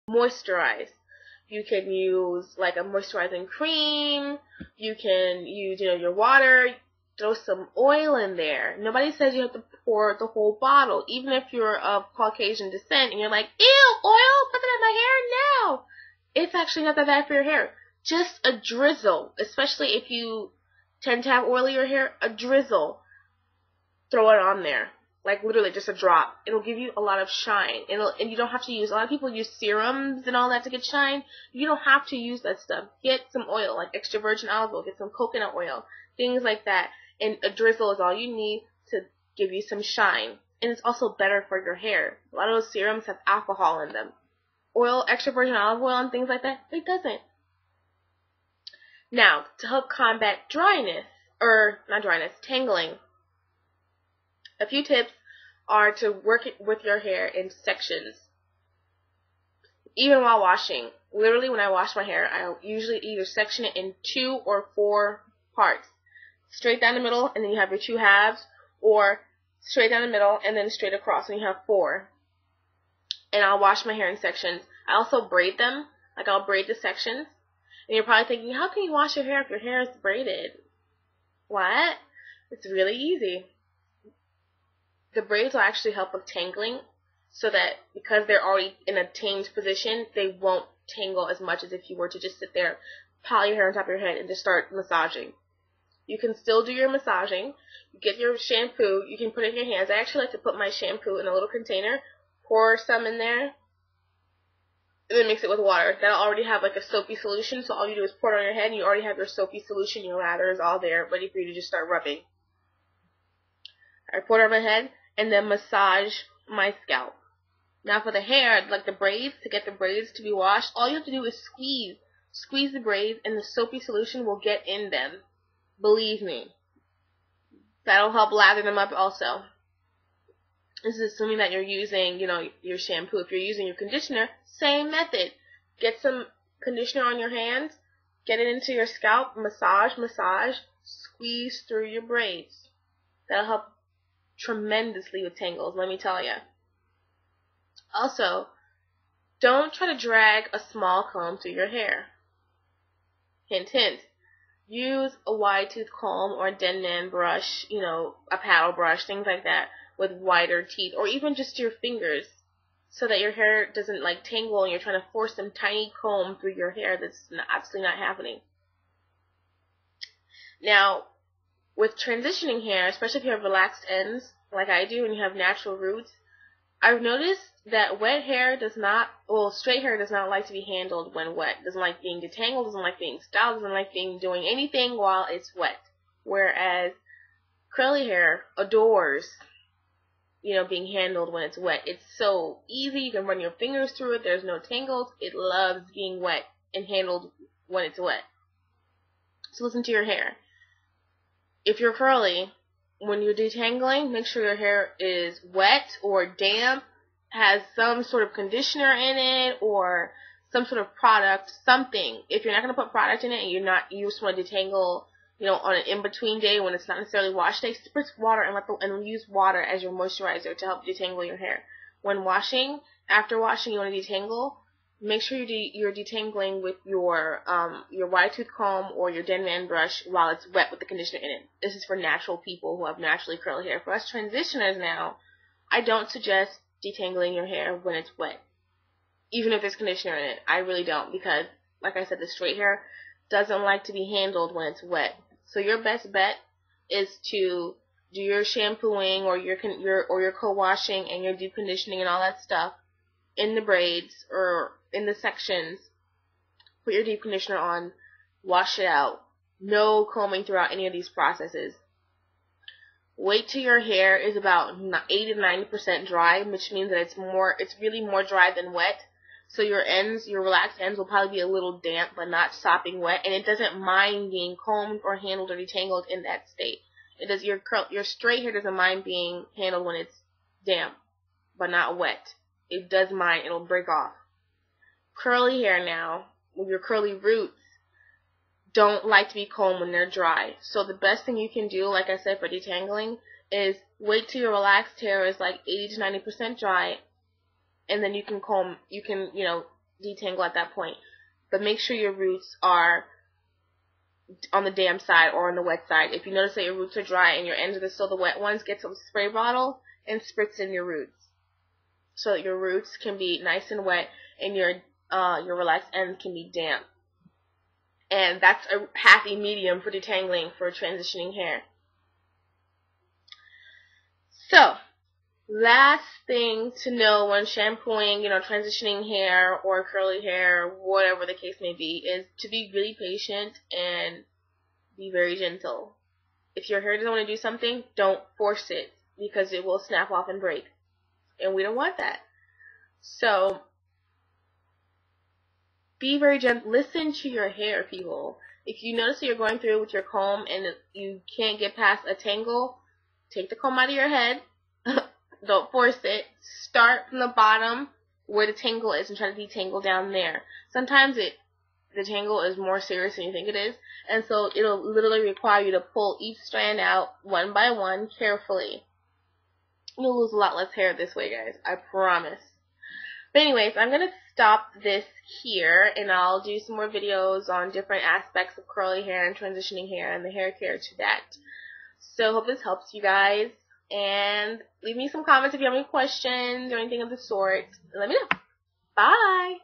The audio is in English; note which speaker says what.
Speaker 1: moisturize. You can use like a moisturizing cream. You can use, your water. Throw some oil in there. Nobody says you have to pour the whole bottle. Even if you're of Caucasian descent and you're like, ew, oil, put that in my hair now. It's actually not that bad for your hair. Just a drizzle, especially if you tend to have oilier hair, a drizzle. Throw it on there. Like literally just a drop. It'll give you a lot of shine. And you don't have to use, a lot of people use serums and all that to get shine. You don't have to use that stuff. Get some oil, like extra virgin olive oil. Get some coconut oil. Things like that. And a drizzle is all you need to give you some shine. And it's also better for your hair. A lot of those serums have alcohol in them. Oil, extra virgin olive oil and things like that, it doesn't. Now, to help combat tangling, a few tips are to work it with your hair in sections. Even while washing. Literally, when I wash my hair, I usually either section it in 2 or 4 parts. Straight down the middle, and then you have your 2 halves, or straight down the middle, and then straight across, and you have 4. And I'll wash my hair in sections. I also braid them. Like, I'll braid the sections. And you're probably thinking, how can you wash your hair if your hair is braided? What? It's really easy. The braids will actually help with tangling, so that because they're already in a tamed position, they won't tangle as much as if you were to just sit there, pile your hair on top of your head, and just start massaging. You can still do your massaging. You get your shampoo. You can put it in your hands. I actually like to put my shampoo in a little container, pour some in there, and then mix it with water. That'll already have like a soapy solution, so all you do is pour it on your head, and you already have your soapy solution. Your lather is all there, ready for you to just start rubbing. I pour it on my head, and then massage my scalp. Now for the hair, like the braids, to get the braids to be washed, all you have to do is squeeze. Squeeze the braids, and the soapy solution will get in them. Believe me. That'll help lather them up also. This is assuming that you're using, your shampoo. If you're using your conditioner, same method. Get some conditioner on your hands, get it into your scalp, massage, squeeze through your braids. That'll help tremendously with tangles, let me tell you. Also, don't try to drag a small comb through your hair. Hint, hint. Use a wide tooth comb or a Denman brush, a paddle brush, things like that, with wider teeth, or even just your fingers, so that your hair doesn't tangle and you're trying to force some tiny comb through your hair. That's absolutely not happening. Now, with transitioning hair, especially if you have relaxed ends, like I do, and you have natural roots, I've noticed that straight hair does not like to be handled when wet. Doesn't like being detangled, doesn't like being styled, doesn't like doing anything while it's wet. Whereas curly hair adores, being handled when it's wet. It's so easy. You can run your fingers through it. There's no tangles. It loves being wet and handled when it's wet. So listen to your hair. If you're curly, when you're detangling, make sure your hair is wet or damp, has some sort of conditioner in it, or some sort of product, something. If you're not going to put product in it and you just want to detangle, on an in-between day when it's not necessarily wash day, spritz water and use water as your moisturizer to help detangle your hair. When washing, after washing, you want to detangle. Make sure you're detangling with your wide tooth comb or your Denman brush while it's wet with the conditioner in it. This is for natural people who have naturally curly hair. For us transitioners now, I don't suggest detangling your hair when it's wet, even if there's conditioner in it. I really don't, because, like I said, the straight hair doesn't like to be handled when it's wet. So your best bet is to do your shampooing or your co-washing and your deep conditioning and all that stuff in the braids or in the sections. Put your deep conditioner on, wash it out. No combing throughout any of these processes. Wait till your hair is about 80 to 90% dry, which means that it's really more dry than wet. So your relaxed ends will probably be a little damp, but not sopping wet, and it doesn't mind being combed or handled or detangled in that state. Your straight hair doesn't mind being handled when it's damp, but not wet. It does mind, it'll break off. Curly hair now, with your curly roots, don't like to be combed when they're dry. So the best thing you can do, like I said, for detangling, is wait till your relaxed hair is 80 to 90% dry, and then you can detangle at that point. But make sure your roots are on the damp side or on the wet side. If you notice that your roots are dry and your ends are still the wet ones, get some spray bottle and spritz in your roots so that your roots can be nice and wet and your relaxed ends can be damp. And that's a happy medium for detangling for transitioning hair. So, last thing to know when shampooing, transitioning hair or curly hair, whatever the case may be, is to be really patient and be very gentle. If your hair doesn't want to do something, don't force it because it will snap off and break. And we don't want that. So, be very gentle. Listen to your hair, people. If you notice that you're going through with your comb and you can't get past a tangle, take the comb out of your head. Don't force it. Start from the bottom where the tangle is and try to detangle down there. Sometimes the tangle is more serious than you think it is, and so it'll literally require you to pull each strand out one by one carefully. You'll lose a lot less hair this way, guys. I promise. But anyways, I'm going to stop this here, and I'll do some more videos on different aspects of curly hair and transitioning hair and the hair care to that. So hope this helps you guys. And leave me some comments if you have any questions or anything of the sort. Let me know. Bye!